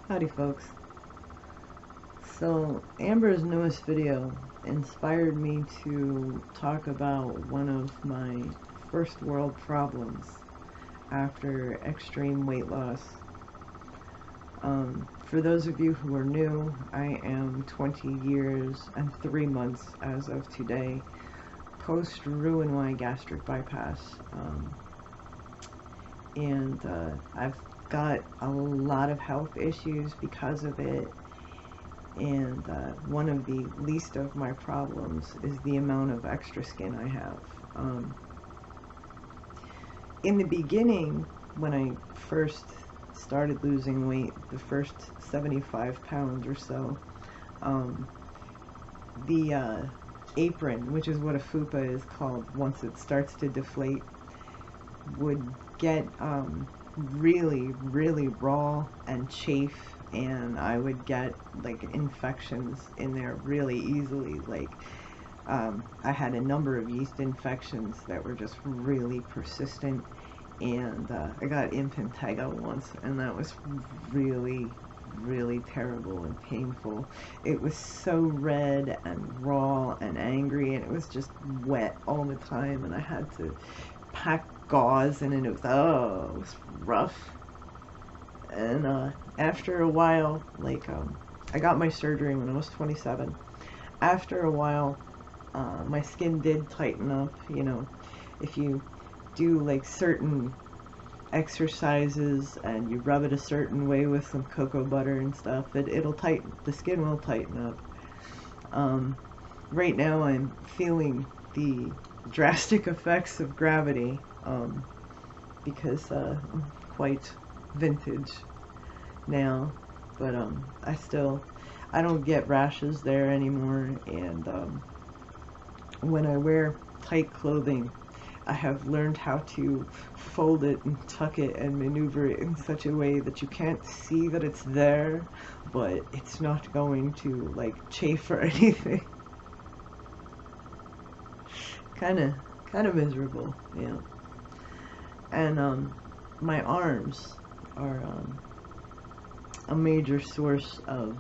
Howdy folks. So Amber's newest video inspired me to talk about one of my first world problems after extreme weight loss. For those of you who are new, I am 20 years and 3 months as of today post Roux-en-Y gastric bypass, and I've got a lot of health issues because of it, and one of the least of my problems is the amount of extra skin I have. In the beginning, when I first started losing weight, the first 75 pounds or so, the apron, which is what a fupa is called once it starts to deflate, would get really raw and chafe, and I would get like infections in there really easily. Like I had a number of yeast infections that were just really persistent, and I got impetigo once, and that was really terrible and painful. It was so red and raw and angry, and it was just wet all the time, and I had to pack gauze in, and it was rough. And after a while, like I got my surgery when I was 27. After a while, my skin did tighten up. You know, if you do like certain exercises and you rub it a certain way with some cocoa butter and stuff, it'll tighten, the skin will tighten up. Right now I'm feeling the drastic effects of gravity, because I'm quite vintage now, but I don't get rashes there anymore, and when I wear tight clothing, I have learned how to fold it and tuck it and maneuver it in such a way that you can't see that it's there, but it's not going to like chafe or anything. kind of miserable, yeah. And my arms are a major source of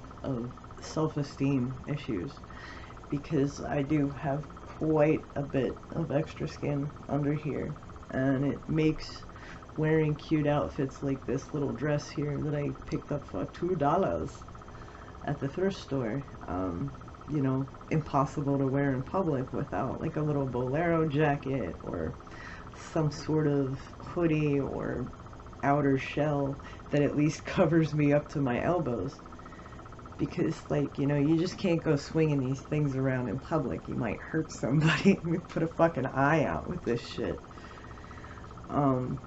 self-esteem issues, because I do have quite a bit of extra skin under here, and it makes wearing cute outfits like this little dress here that I picked up for $2 at the thrift store, you know, impossible to wear in public without like a little bolero jacket or some sort of hoodie or outer shell that at least covers me up to my elbows. Because, like, you know, you just can't go swinging these things around in public. You might hurt somebody. You put a fucking eye out with this shit. I'm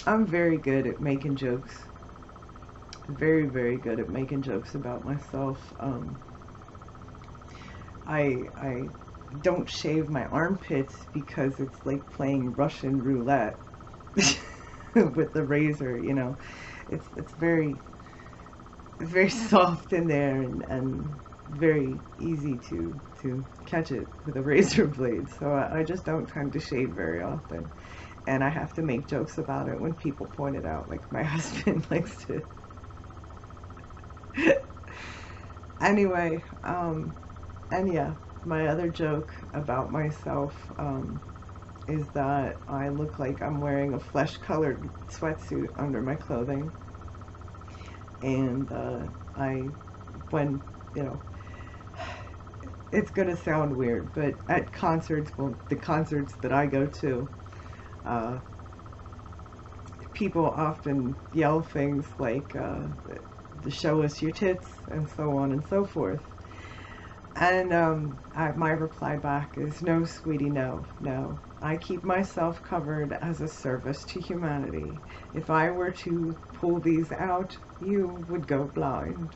very good at making jokes. Very good at making jokes about myself. I don't shave my armpits because it's like playing Russian roulette with the razor, you know. It's very soft in there, and very easy to catch it with a razor blade. So I just don't tend to shave very often, and I have to make jokes about it when people point it out, like my husband likes to. Anyway, and yeah, my other joke about myself is that I look like I'm wearing a flesh-colored sweatsuit under my clothing, and when, you know, it's gonna sound weird, but at concerts, well, the concerts that I go to, people often yell things like, to show us your tits, and so on and so forth. And my reply back is, no, sweetie, no. I keep myself covered as a service to humanity. If I were to pull these out, you would go blind.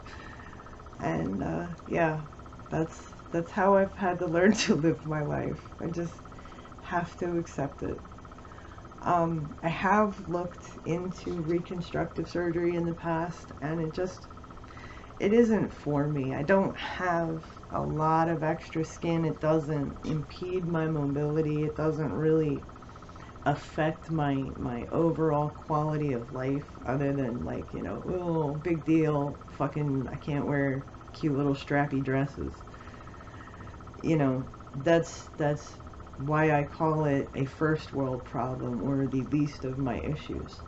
And yeah, that's how I've had to learn to live my life. I just have to accept it. I have looked into reconstructive surgery in the past, and it isn't for me. I don't have a lot of extra skin. It doesn't impede my mobility. It doesn't really affect my overall quality of life, other than like, you know, oh, big deal, fucking I can't wear cute little strappy dresses. You know, that's why I call it a first world problem, or the least of my issues.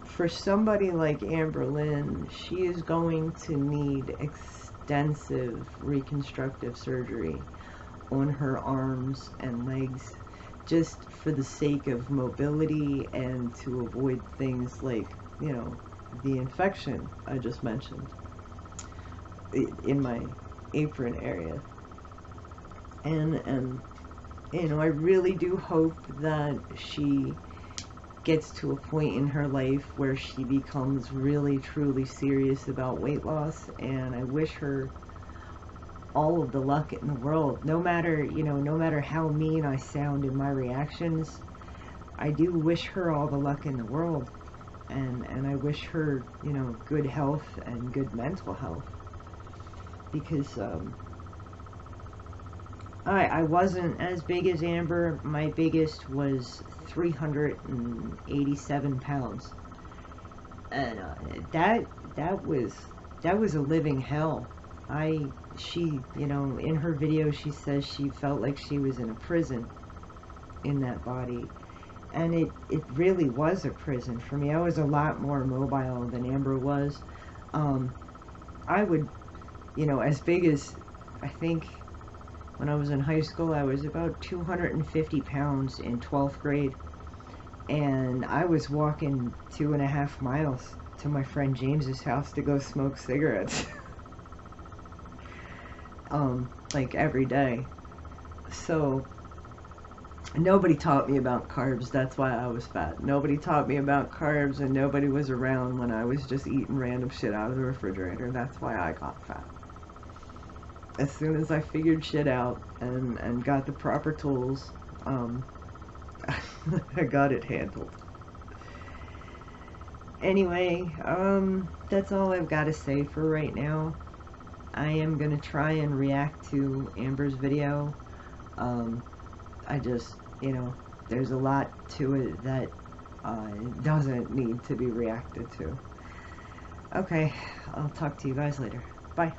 For somebody like Amberlynn, she is going to need extensive reconstructive surgery on her arms and legs, just for the sake of mobility and to avoid things like, you know, the infection I just mentioned in my apron area. And you know, I really do hope that she gets to a point in her life where she becomes really truly serious about weight loss, and I wish her all of the luck in the world. No matter, you know, no matter how mean I sound in my reactions, I do wish her all the luck in the world, and I wish her, you know, good health and good mental health, because I wasn't as big as Amber. My biggest was 387 pounds, and that was a living hell. She, you know, in her video she says she felt like she was in a prison in that body, and it really was a prison for me. I was a lot more mobile than Amber was. I would, you know, as big as, I think when I was in high school, I was about 250 pounds in 12th grade, and I was walking 2.5 miles to my friend James's house to go smoke cigarettes. Like every day. So nobody taught me about carbs. That's why I was fat. Nobody taught me about carbs, and nobody was around when I was just eating random shit out of the refrigerator. That's why I got fat. As soon as I figured shit out and got the proper tools, I got it handled. Anyway, that's all I've got to say for right now. I am going to try and react to Amber's video. I just, you know, there's a lot to it that doesn't need to be reacted to. Okay, I'll talk to you guys later. Bye.